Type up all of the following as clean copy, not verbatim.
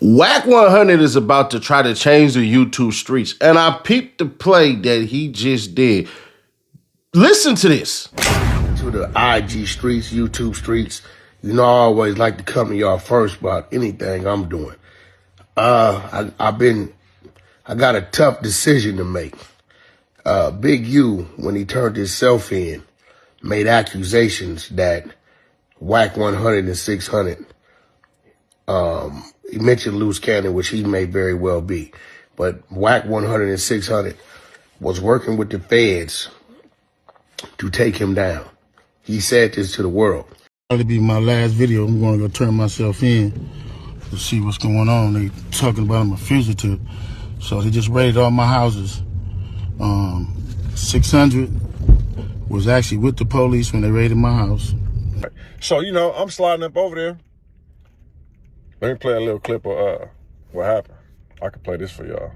Wack 100 is about to try to change the YouTube streets, and I peeped the play that he just did. Listen to this. To the IG streets, YouTube streets, you know I always like to come to y'all first about anything I'm doing. I got a tough decision to make. Big U, when he turned himself in, made accusations that Wack 100 and 600, he mentioned loose cannon, which he may very well be. But Wack 100 and 600 was working with the feds to take him down. He said this to the world. That'll be my last video. I'm going to go turn myself in to see what's going on. They talking about I'm a fugitive. So they just raided all my houses. 600 was actually with the police when they raided my house. So, you know, I'm sliding up over there. Let me play a little clip of what happened. I can play this for y'all.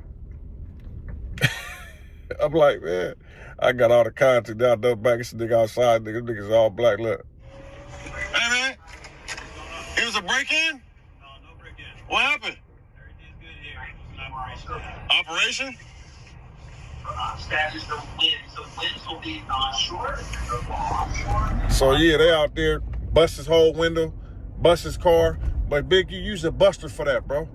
I'm like, man, I got all the content down there back. It's a nigga outside, niggas all black. Look. Hey, man. It was a break-in? No, no break-in. What happened? Everything's good here. Operation? Status the winds. The winds will be onshore. So, yeah, they out there, bust his whole window, bust his car. But, Big, you used a buster for that, bro.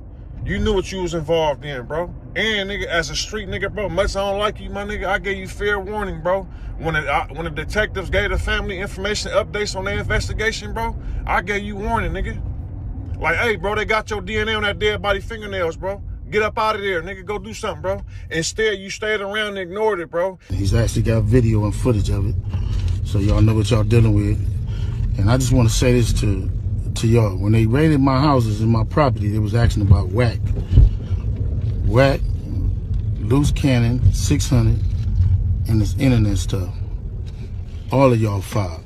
You knew what you was involved in, bro. And, nigga, as a street nigga, bro, much I don't like you, my nigga, I gave you fair warning, bro. When the detectives gave the family information updates on their investigation, bro, I gave you warning, nigga. Like, hey, bro, they got your DNA on that dead body fingernails, bro. Get up out of there, nigga. Go do something, bro. Instead, you stayed around and ignored it, bro. He's actually got video and footage of it. So y'all know what y'all dealing with. And I just want to say this to y'all. When they raided my houses and my property, they was asking about Wack. Wack, loose cannon, 600, and this internet stuff. All of y'all filed.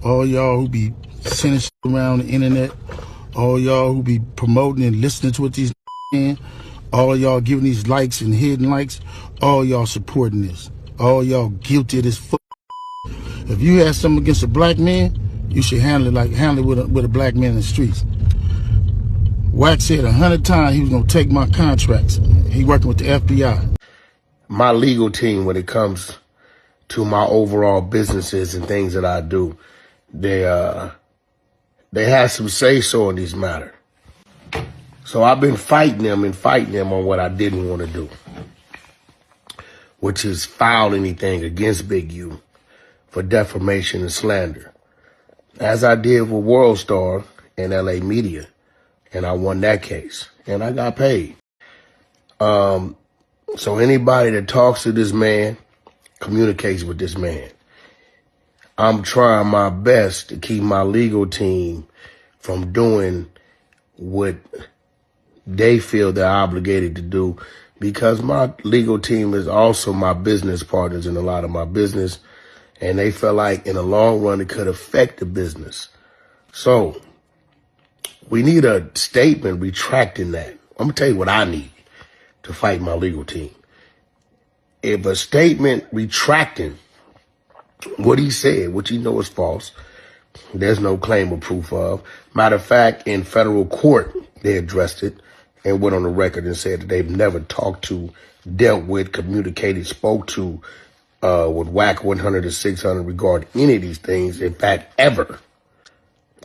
All y'all who be sending shit around the internet. All y'all who be promoting and listening to what these in. All y'all giving these likes and hidden likes. All y'all supporting this. All y'all guilty of this fuck. If you have something against a black man, you should handle it with a black man in the streets. Wack said 100 times he was gonna take my contracts. He working with the FBI. My legal team, when it comes to my overall businesses and things that I do, they have some say-so in these matters. So I've been fighting them on what I didn't want to do, which is file anything against Big U for defamation and slander, as I did with World Star and LA Media, and I won that case, and I got paid. So anybody that talks to this man, communicates with this man. I'm trying my best to keep my legal team from doing what they feel they're obligated to do, because my legal team is also my business partners in a lot of my business, and they feel like in the long run it could affect the business. So we need a statement retracting that. I'm gonna tell you what I need to fight my legal team. If a statement retracting what he said, which he knows is false, there's no claim or proof of. Matter of fact, in federal court, they addressed it and went on the record and said that they've never talked to, dealt with, communicated, spoke to with Wack 100 or 600 regarding any of these things, in fact, ever,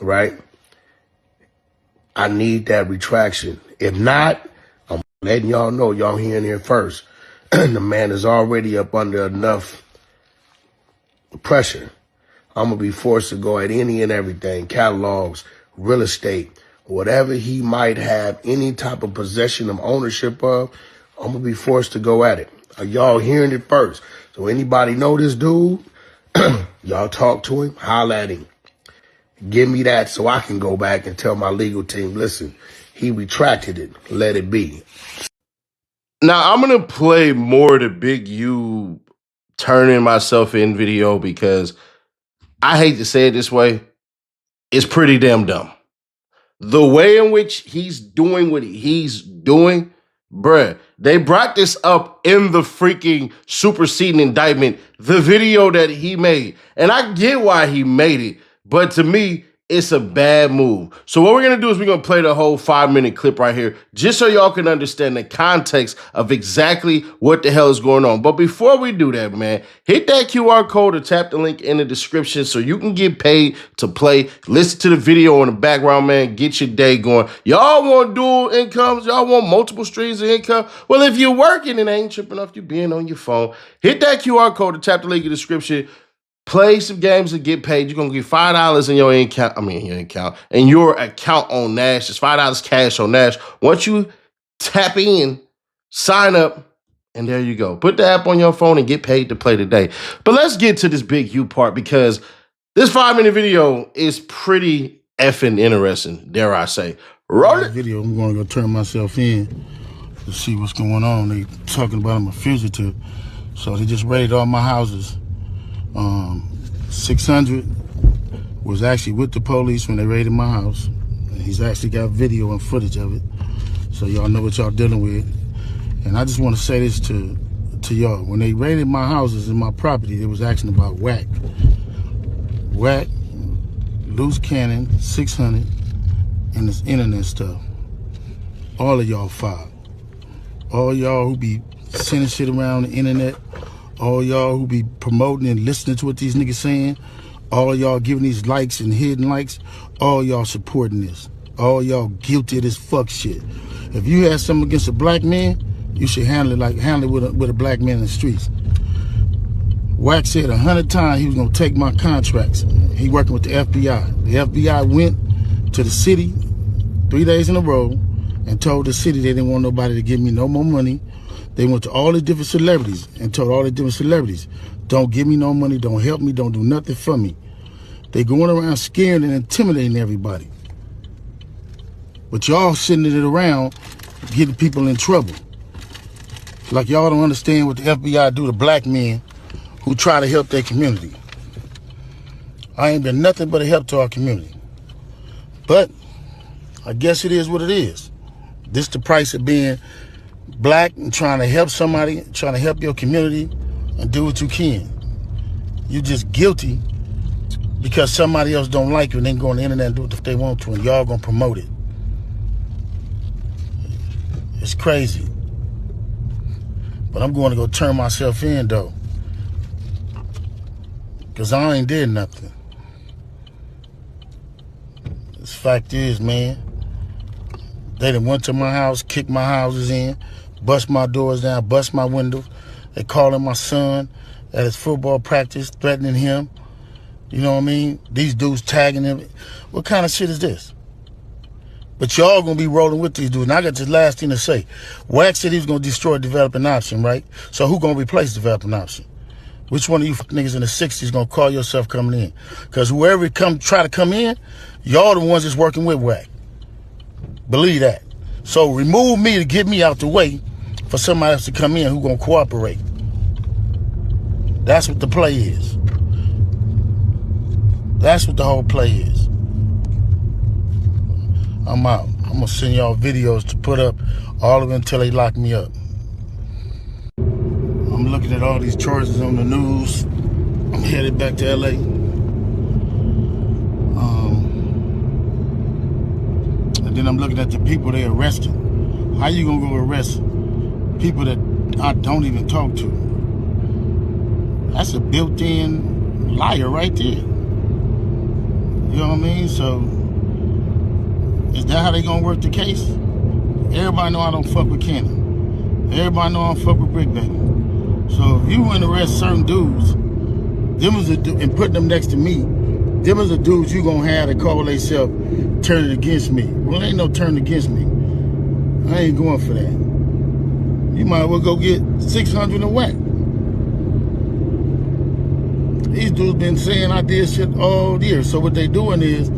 right? I need that retraction. If not, I'm letting y'all know, y'all hearing here first. The man is already up under enough pressure. I'm going to be forced to go at any and everything, catalogs, real estate, whatever he might have any type of possession of ownership of, I'm going to be forced to go at it. Are y'all hearing it first? So anybody know this dude? Y'all talk to him, holla at him. Give me that so I can go back and tell my legal team, listen, he retracted it. Let it be. Now, I'm going to play more the Big U turning myself in video because I hate to say it this way, it's pretty damn dumb. The way in which he's doing what he's doing, bruh, they brought this up in the freaking superseding indictment, the video that he made. And I get why he made it, but to me, it's a bad move. So what we're going to do is we're going to play the whole 5-minute clip right here, just so y'all can understand the context of exactly what the hell is going on. But before we do that, man, hit that QR code or tap the link in the description so you can get paid to play. Listen to the video in the background, man. Get your day going. Y'all want dual incomes? Y'all want multiple streams of income? Well, if you're working, it ain't tripping off you being on your phone. Hit that QR code or tap the link in the description. Play some games and get paid. You're going to get $5 in your account on Nash. It's $5 cash on Nash. Once you tap in, sign up, and there you go. Put the app on your phone and get paid to play today. But let's get to this big U part, because this 5-minute video is pretty effing interesting, dare I say. Roll it. Video, I'm going to go turn myself in to see what's going on. They talking about I'm a fugitive. So they just raided all my houses. 600 was actually with the police when they raided my house. And he's actually got video and footage of it, so y'all know what y'all dealing with. And I just want to say this to y'all. When they raided my houses and my property, it was asking about Wack, loose cannon, 600, and this internet stuff. All of y'all filed. All y'all who be sending shit around the internet, all y'all who be promoting and listening to what these niggas saying, all y'all giving these likes and hidden likes, all y'all supporting this. All y'all guilty of this fuck shit. If you had something against a black man, you should handle it with a black man in the streets. Wack said 100 times he was gonna take my contracts. He working with the FBI. The FBI went to the city 3 days in a row and told the city they didn't want nobody to give me no more money. They went to all the different celebrities and told all the different celebrities, don't give me no money, don't help me, don't do nothing for me. They going around scaring and intimidating everybody. But y'all sending it around, getting people in trouble. Like y'all don't understand what the FBI do to black men who try to help their community. I ain't been nothing but a help to our community. But I guess it is what it is. This the price of being black and trying to help somebody, trying to help your community and do what you can. You just guilty because somebody else don't like you and they can go on the internet and do what they want to, and y'all gonna promote it. It's crazy. But I'm going to go turn myself in though, because I ain't did nothing. This fact is, man, they done went to my house, kicked my houses in, bust my doors down, bust my windows. They calling my son at his football practice, threatening him. You know what I mean? These dudes tagging him. What kind of shit is this? But y'all gonna be rolling with these dudes. And I got this last thing to say. Wack said he was gonna destroy developing option, right? So who gonna replace developing option? Which one of you niggas in the 60s gonna call yourself coming in? Because whoever try to come in, y'all the ones that's working with Wack. Believe that. So remove me to get me out the way for somebody else to come in who gonna cooperate. That's what the play is. That's what the whole play is. I'm out. I'm gonna send y'all videos to put up, all of it until they lock me up. I'm looking at all these charges on the news. I'm headed back to LA. And then I'm looking at the people they arrested. How you gonna go arrest people that I don't even talk to? That's a built-in liar right there. You know what I mean? So, is that how they gonna work the case? Everybody know I don't fuck with Cannon. Everybody know I don't fuck with Brick Baby. So if you want to arrest certain dudes, and put them next to me, them is the dudes you gonna have to call themselves turning against me. Well, ain't no turning against me. I ain't going for that. You might as well go get 600 and Wack. These dudes been saying I did shit all year. So what they doing is,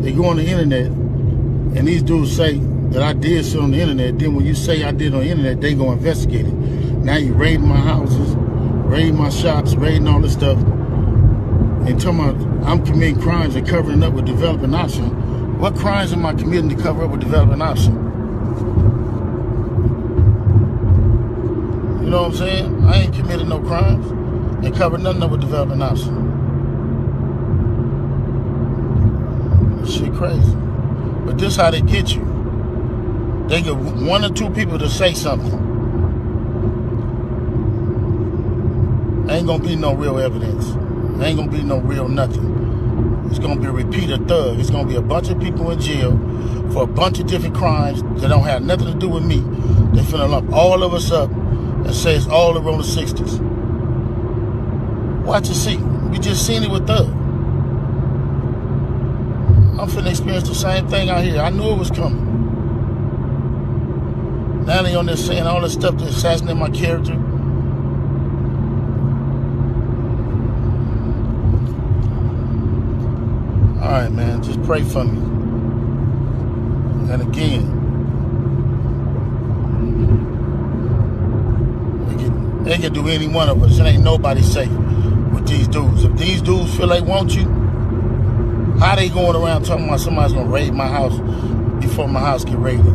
they go on the internet, and these dudes say that I did shit on the internet. Then when you say I did on the internet, they go investigate it. Now you raiding my houses, raiding my shops, raiding all this stuff, and talking about I'm committing crimes and covering up with developing option. What crimes am I committing to cover up with developing option? You know what I'm saying? I ain't committed no crimes and covered nothing up with developing option. Shit crazy. But this how they get you. They get one or two people to say something. Ain't gonna be no real evidence. Ain't gonna be no real nothing. It's gonna be a repeated thug. It's gonna be a bunch of people in jail for a bunch of different crimes that don't have nothing to do with me. They finna lump all of us up and say it's all around the 60s. Watch and see. We just seen it with Thug. I'm finna experience the same thing out here. I knew it was coming. Now they on there saying all this stuff to assassinate my character. All right, man, just pray for me. And again, they can do any one of us. It ain't nobody safe with these dudes. If these dudes feel they want you, how they going around talking about somebody's gonna raid my house before my house get raided?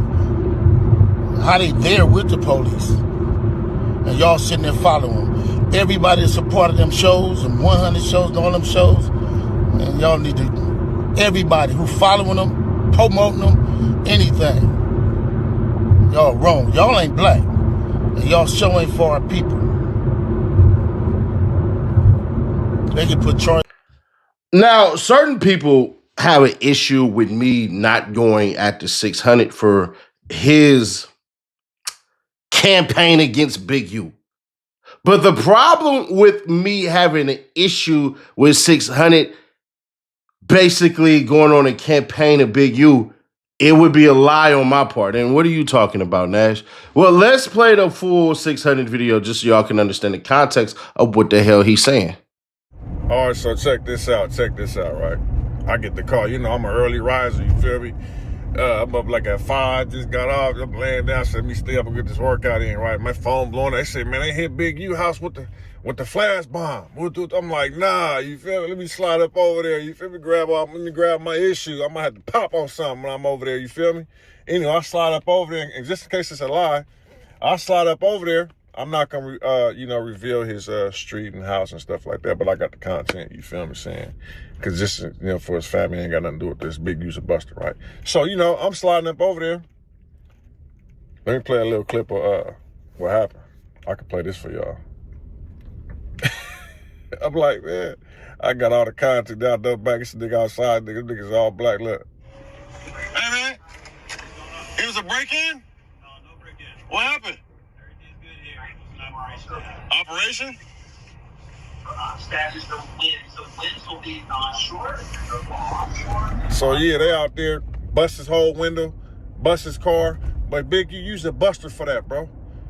How they there with the police? And y'all sitting there following them. Everybody that's a part of them shows, and 100 shows, and all them shows, and y'all need to, everybody who following them, promoting them, anything. Y'all wrong. Y'all ain't black. And y'all show ain't for our people. They can put charge. Now, certain people have an issue with me not going at the 600 for his campaign against Big U. But the problem with me having an issue with 600 basically going on a campaign of Big U, it would be a lie on my part. And what are you talking about, Nash? Well, let's play the full 600 video just so y'all can understand the context of what the hell he's saying. All right, so check this out, right? I get the call. You know, I'm an early riser, you feel me? I'm up like at 5, just got off, I'm laying down, said, let me stay up and get this workout in, right? My phone blowing, they say, man, they hit Big U house with the flash bomb. I'm like, nah, you feel me? Let me slide up over there, you feel me? Let me grab my issue. I might have to pop on something when I'm over there, you feel me? Anyway, I slide up over there, and just in case it's a lie, I slide up over there. I'm not gonna, reveal his street and house and stuff like that, but I got the content. You feel me saying? Because this, for his family, ain't got nothing to do with this. Big user buster, right? So, I'm sliding up over there. Let me play a little clip of what happened. I can play this for y'all. I'm like, man, I got all the content down there back. This nigga outside, niggas all black. Look. Hey, man, it was a break-in? No break-in. What happened? Operation? Status the winds. The winds will be onshore or offshore. So yeah, they out there, bust his whole window, bust his car. But Big, you used a buster for that, bro.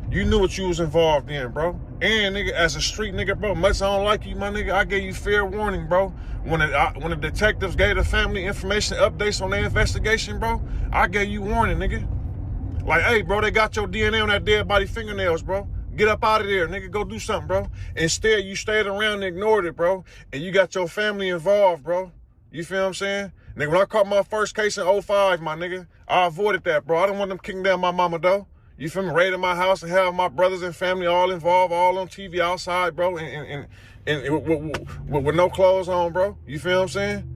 You knew what you was involved in, bro. And nigga, as a street nigga, bro, much I don't like you, my nigga, I gave you fair warning, bro. When the detectives gave the family information updates on their investigation, bro, I gave you warning, nigga. Like, hey, bro, they got your DNA on that dead body fingernails, bro. Get up out of there, nigga. Go do something, bro. Instead, you stayed around and ignored it, bro. And you got your family involved, bro. You feel what I'm saying? Nigga, when I caught my first case in 2005, my nigga, I avoided that, bro. I don't want them kicking down my mama, though. You feel me? Raiding my house and having my brothers and family all involved, all on TV outside, bro. And with no clothes on, bro. You feel what I'm saying?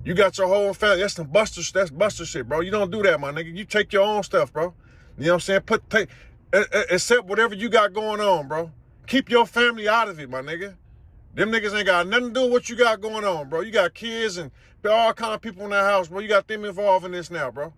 You got your whole family. That's buster shit, bro. You don't do that, my nigga. You take your own stuff, bro. You know what I'm saying? Accept whatever you got going on, bro. Keep your family out of it, my nigga. Them niggas ain't got nothing to do with what you got going on, bro. You got kids and all kind of people in that house, bro. You got them involved in this now, bro.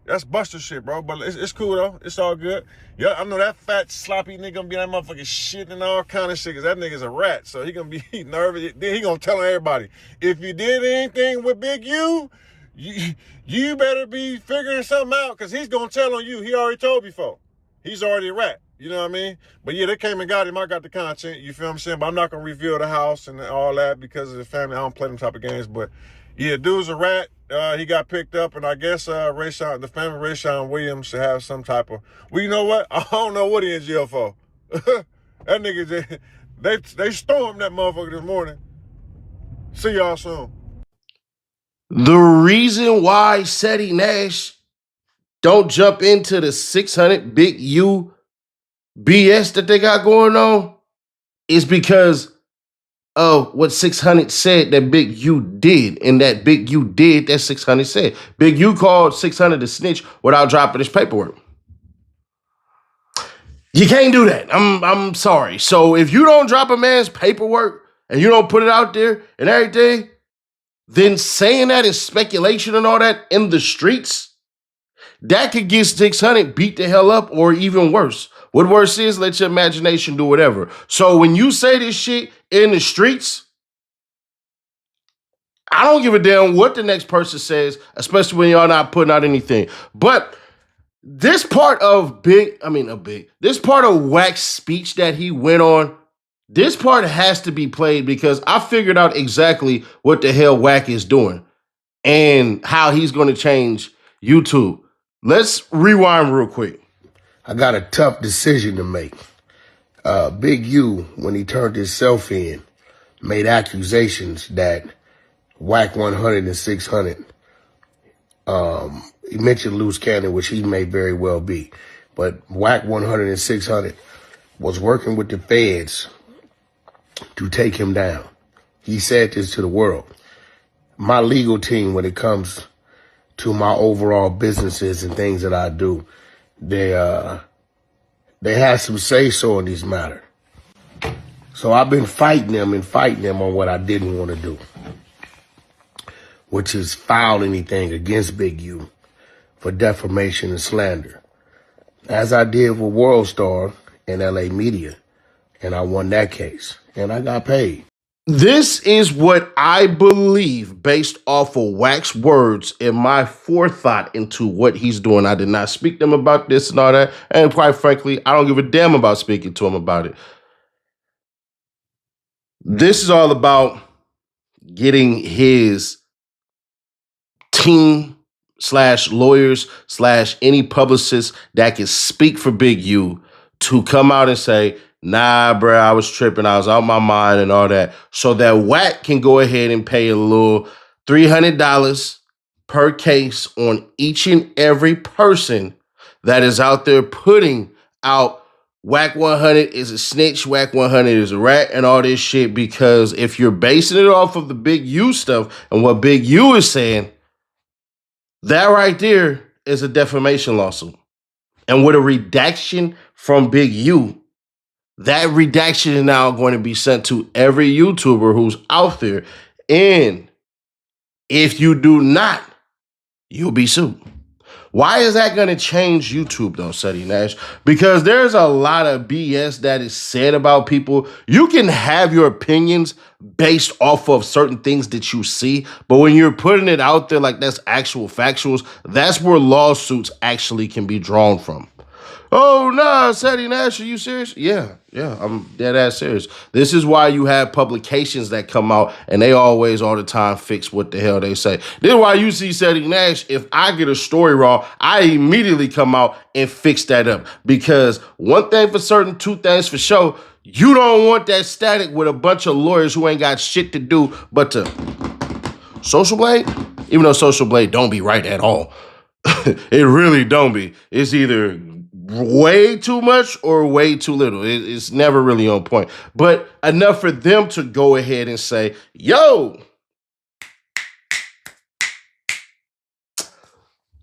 That's buster shit, bro. But it's cool, though. It's all good. Yeah, I know that fat, sloppy nigga gonna be that motherfucking shit and all kind of shit, because that nigga's a rat. So he gonna be nervous. Then he gonna tell everybody, if you did anything with Big U, you better be figuring something out, because he's gonna tell on you. He already told before. He's already a rat. You know what I mean? But yeah, they came and got him. I got the content. You feel what I'm saying? But I'm not going to reveal the house and all that because of the family. I don't play them type of games. But yeah, dude's a rat. He got picked up. And I guess the family Rayshawn Williams should have some type of... Well, you know what? I don't know what he in jail for. That nigga, they stormed that motherfucker this morning. See y'all soon. The reason why Ceddy Nash don't jump into the 600 Big U BS that they got going on is because of what 600 said that Big U did, and that Big U did that 600 said. Big U called 600 a snitch without dropping his paperwork. You can't do that. I'm sorry. So if you don't drop a man's paperwork and you don't put it out there and everything, then saying that is speculation and all that in the streets, that could get 600 beat the hell up or even worse. What worse is, let your imagination do whatever. So when you say this shit in the streets, I don't give a damn what the next person says, especially when y'all not putting out anything. But this part of this part of Wack's speech that he went on, this part has to be played because I figured out exactly what the hell Wack is doing and how he's going to change YouTube. Let's rewind real quick. I got a tough decision to make. Big U, when he turned himself in, made accusations that Wack 100 and 600. He mentioned loose cannon, which he may very well be. But Wack 100 and 600 was working with the feds to take him down. He said this to the world. My legal team, when it comes to my overall businesses and things that I do, they have some say-so in these matters. So I've been fighting them on what I didn't want to do, which is file anything against Big U for defamation and slander, as I did with World Star and LA Media, and I won that case, and I got paid. This is what I believe based off of Wack's words and my forethought into what he's doing. I did not speak to him about this and all that, and quite frankly, I don't give a damn about speaking to him about it. This is all about getting his team / lawyers / any publicist that can speak for Big U to come out and say, nah, bro, I was tripping. I was out my mind and all that. So that Wack can go ahead and pay a little $300 per case on each and every person that is out there putting out Wack 100 is a snitch, Wack 100 is a rat, and all this shit. Because if you're basing it off of the Big U stuff and what Big U is saying, that right there is a defamation lawsuit. And with a redaction from Big U, that redaction is now going to be sent to every YouTuber who's out there. And if you do not, you'll be sued. Why is that going to change YouTube though, Ceddy Nash? Because there's a lot of BS that is said about people. You can have your opinions based off of certain things that you see, but when you're putting it out there like that's actual factuals, that's where lawsuits actually can be drawn from. Oh, nah, Ceddy Nash, are you serious? Yeah, I'm dead ass serious. This is why you have publications that come out and they always all the time fix what the hell they say. This is why you see Ceddy Nash, if I get a story wrong, I immediately come out and fix that up. Because one thing for certain, two things for sure, you don't want that static with a bunch of lawyers who ain't got shit to do but to social blade, even though social blade don't be right at all. It really don't be. It's either way too much or way too little. It's never really on point. But enough for them to go ahead and say, yo,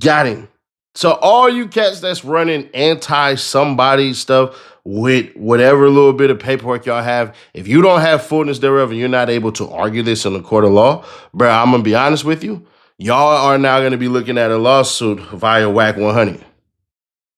got him. So all you cats that's running anti-somebody stuff with whatever little bit of paperwork y'all have, if you don't have fullness thereof and you're not able to argue this in the court of law, bro, I'm going to be honest with you. Y'all are now going to be looking at a lawsuit via Wack 100.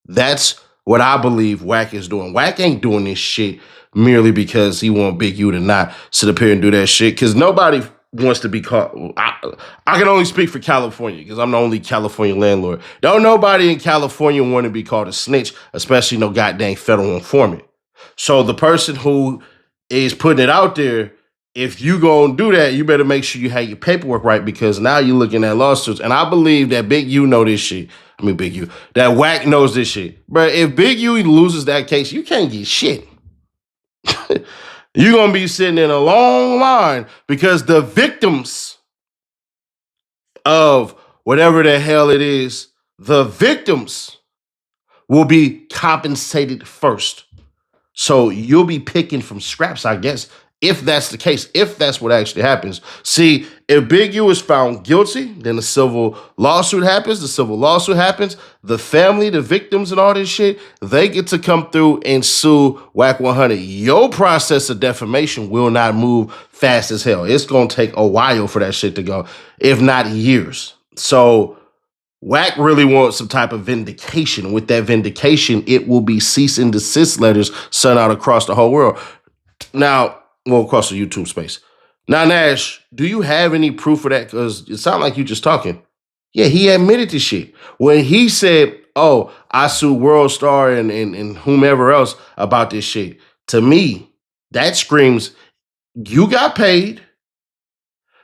That's what I believe Wack is doing. Wack ain't doing this shit merely because he want Big U to not sit up here and do that shit. Because nobody wants to be caught. I can only speak for California because I'm the only California landlord. Don't nobody in California want to be called a snitch, especially no goddamn federal informant. So the person who is putting it out there, if you gonna do that, you better make sure you have your paperwork right, because now you're looking at lawsuits. And I believe that Big U know this shit. I mean, Big U. That Wack knows this shit. But if Big U loses that case, you can't get shit. You're gonna be sitting in a long line because the victims of whatever the hell it is, the victims will be compensated first. So you'll be picking from scraps, I guess, If that's the case, if that's what actually happens. See, if Big U is found guilty, then the civil lawsuit happens. The civil lawsuit happens. The family, the victims, and all this shit, they get to come through and sue Wack 100. Your process of defamation will not move fast as hell. It's going to take a while for that shit to go, if not years. So Wack really wants some type of vindication. With that vindication, it will be cease and desist letters sent out across the whole world. Now, well, across the YouTube space. Now, Nash, do you have any proof of that? Because it sounds like you just talking. Yeah, he admitted to shit. When he said, oh, I sued World Star and whomever else about this shit, to me, that screams, you got paid.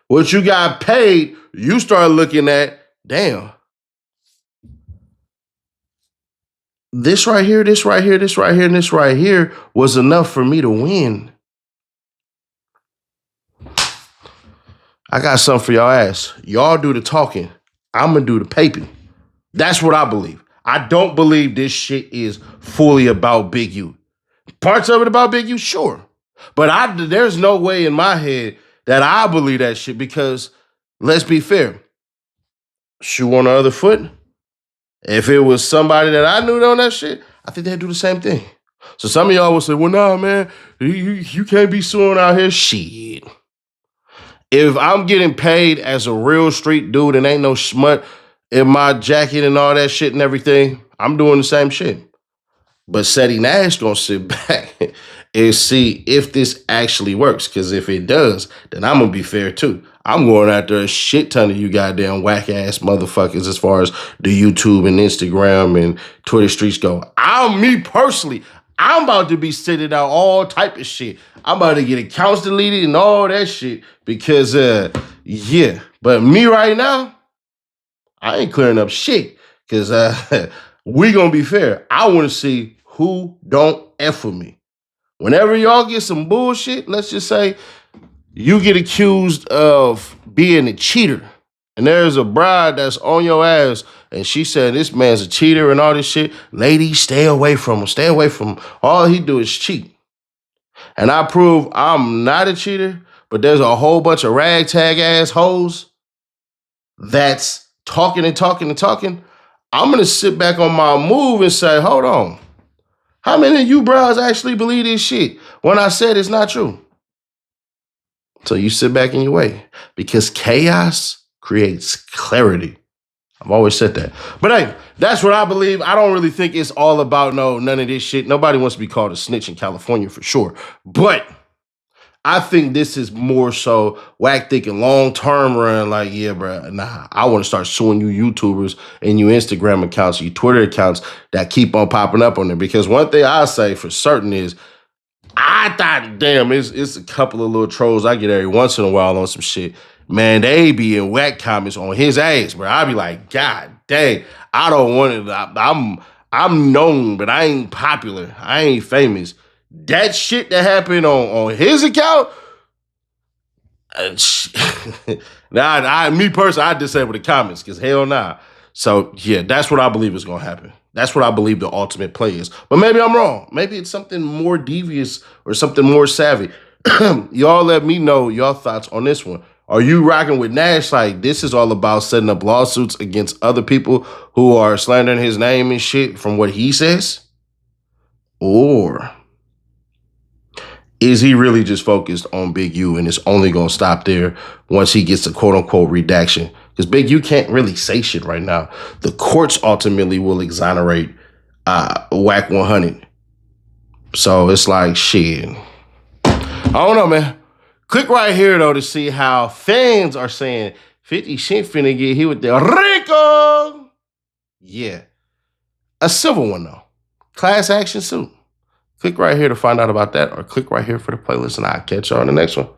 What you got paid, you start looking at, damn, this right here, this right here, this right here, and this right here was enough for me to win. I got something for y'all ass. Y'all do the talking. I'm going to do the paping. That's what I believe. I don't believe this shit is fully about Big U. Parts of it about Big U, sure. But there's no way in my head that I believe that shit because, let's be fair, shoe on the other foot, if it was somebody that I knew on that shit, I think they'd do the same thing. So some of y'all will say, well, nah, man, you can't be suing out here. Shit. If I'm getting paid as a real street dude and ain't no smut in my jacket and all that shit and everything, I'm doing the same shit. But Ceddy Nash gonna sit back and see if this actually works. Because if it does, then I'm gonna be fair too. I'm going after a shit ton of you goddamn whack ass motherfuckers as far as the YouTube and Instagram and Twitter streets go. Me personally, I'm about to be sending out all type of shit. I'm about to get accounts deleted and all that shit because, yeah. But me right now, I ain't clearing up shit because we gonna be fair. I want to see who don't F with me. Whenever y'all get some bullshit, let's just say you get accused of being a cheater and there's a bride that's on your ass and she said this man's a cheater and all this shit, ladies, stay away from him. Stay away from him. All he do is cheat. And I prove I'm not a cheater, but there's a whole bunch of ragtag ass hoes that's talking and talking and talking. I'm going to sit back on my move and say, hold on. How many of you bros actually believe this shit when I said it's not true? So you sit back in your way because chaos creates clarity. I've always said that. But hey, that's what I believe. I don't really think it's all about none of this shit. Nobody wants to be called a snitch in California for sure. But I think this is more so Wack thinking long-term run, like, yeah, bro, nah, I want to start suing you YouTubers and you Instagram accounts, you Twitter accounts that keep on popping up on there. Because one thing I say for certain is, I thought, damn, it's a couple of little trolls I get every once in a while on some shit. Man, they be in Wack comments on his ass, bro. I be like, God dang, I don't want it. I'm known, but I ain't popular. I ain't famous. That shit that happened on his account, me personally, I disable the comments because hell nah. So yeah, that's what I believe is gonna happen. That's what I believe the ultimate play is. But maybe I'm wrong. Maybe it's something more devious or something more savvy. Y'all let me know your thoughts on this one. Are you rocking with Nash? Like, this is all about setting up lawsuits against other people who are slandering his name and shit from what he says? Or is he really just focused on Big U and it's only going to stop there once he gets a quote-unquote redaction? Because Big U can't really say shit right now. The courts ultimately will exonerate Wack 100. So it's like, shit. I don't know, man. Click right here, though, to see how fans are saying 50 Cent finna get hit with the Rico. Yeah. A civil one, though. Class action suit. Click right here to find out about that, or click right here for the playlist, and I'll catch y'all on the next one.